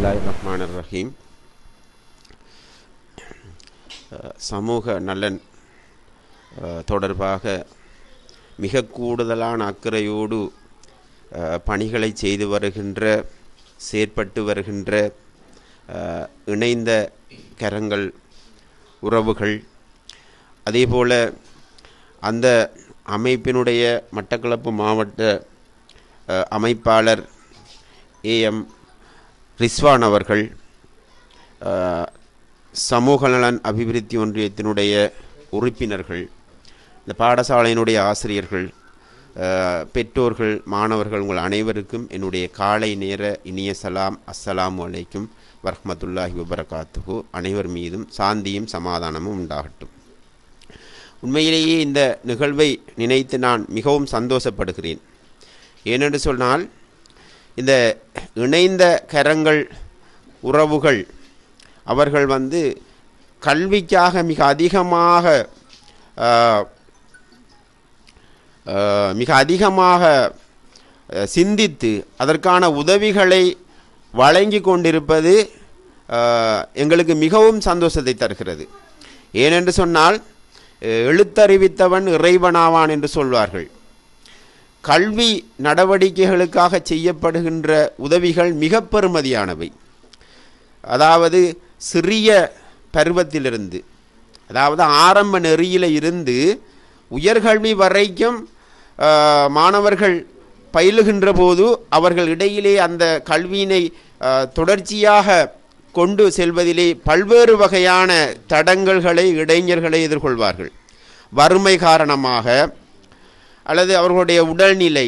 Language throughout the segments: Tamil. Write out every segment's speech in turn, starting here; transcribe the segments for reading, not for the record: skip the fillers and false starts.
பிஸ்மில்லாஹிர்ரஹ்மானிர்ரஹீம். சமூக நலன் தொடர்பாக மிக கூடுதலான அக்கறையோடு பணிகளை செய்து வருகின்ற, செயற்பட்டு வருகின்ற இணைந்த கரங்கள் உறவுகள், அதேபோல் அந்த அமைப்பினுடைய மட்டக்களப்பு மாவட்ட அமைப்பாளர் ஏஎம் ரிஸ்வான் அவர்கள், சமூக நலன் அபிவிருத்தி ஒன்றியத்தினுடைய உறுப்பினர்கள், இந்த பாடசாலையினுடைய ஆசிரியர்கள், பெற்றோர்கள், மாணவர்கள், உங்கள் அனைவருக்கும் என்னுடைய காலை நேர இனிய சலாம். அஸ்ஸலாமு அலைக்கும் வரஹ்மத்துல்லாஹி வபரகாத்துஹு. அனைவர் மீதும் சாந்தியும் சமாதானமும் உண்டாகட்டும். உண்மையிலேயே இந்த நிகழ்வை நினைத்து நான் மிகவும் சந்தோஷப்படுகிறேன். ஏனென்று சொன்னால், இந்த இணைந்த கரங்கள் உறவுகள் அவர்கள் கல்விக்காக மிக அதிகமாக சிந்தித்து அதற்கான உதவிகளை வழங்கி கொண்டிருப்பது எங்களுக்கு மிகவும் சந்தோஷத்தை தருகிறது. ஏனென்று சொன்னால், எழுத்தறிவித்தவன் இறைவனாவான் என்று சொல்வார்கள். கல்வி நடவடிக்கைகளுக்காக செய்யப்படுகின்ற உதவிகள் மிக பெறுமதியானவை. அதாவது சிறிய பருவத்திலிருந்து, அதாவது ஆரம்ப நெறியில் இருந்து உயர்கல்வி வரைக்கும் மாணவர்கள் பயிலுகின்ற போது அவர்கள் இடையிலே அந்த கல்வியினை தொடர்ச்சியாக கொண்டு செல்வதிலே பல்வேறு வகையான தடங்கல்களை, இடைஞ்சல்களை எதிர்கொள்வார்கள். வறுமை காரணமாக, அல்லது அவர்களுடைய உடல்நிலை,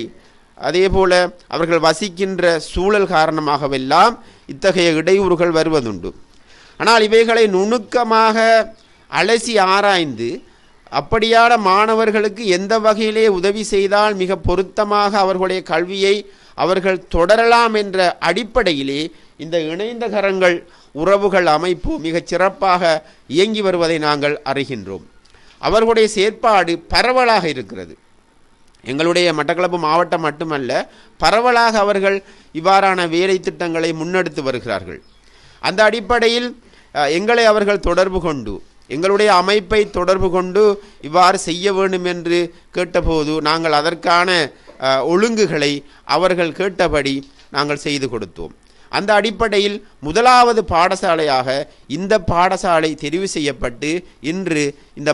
அதே போல் அவர்கள் வசிக்கின்ற சூழல் காரணமாகவெல்லாம் இத்தகைய இடையூறுகள் வருவதுண்டு. ஆனால் இவைகளை நுணுக்கமாக அலசி ஆராய்ந்து அப்படியான மாணவர்களுக்கு எந்த வகையிலே உதவி செய்தால் மிக பொருத்தமாக அவர்களுடைய கல்வியை அவர்கள் தொடரலாம் என்ற அடிப்படையிலே இந்த இணைந்த கரங்கள் உறவுகள் அமைப்பு மிகச் சிறப்பாக இயங்கி வருவதை நாங்கள் அறிகின்றோம். அவர்களுடைய செயற்பாடு பரவலாக இருக்கிறது. எங்களுடைய மட்டக்களப்பு மாவட்டம் மட்டுமல்ல, பரவலாக அவர்கள் இவ்வாறான வேலை திட்டங்களை முன்னெடுத்து வருகிறார்கள். அந்த அடிப்படையில் எங்களை அவர்கள் தொடர்பு கொண்டு, எங்களுடைய அமைப்பை தொடர்பு கொண்டு இவ்வாறு செய்ய வேண்டும் என்று கேட்டபோது நாங்கள் அதற்கான ஒழுங்குகளை அவர்கள் கேட்டபடி நாங்கள் செய்து கொடுத்தோம். அந்த அடிப்படையில் முதலாவது பாடசாலையாக இந்த பாடசாலை தெரிவு செய்யப்பட்டு இன்று இந்த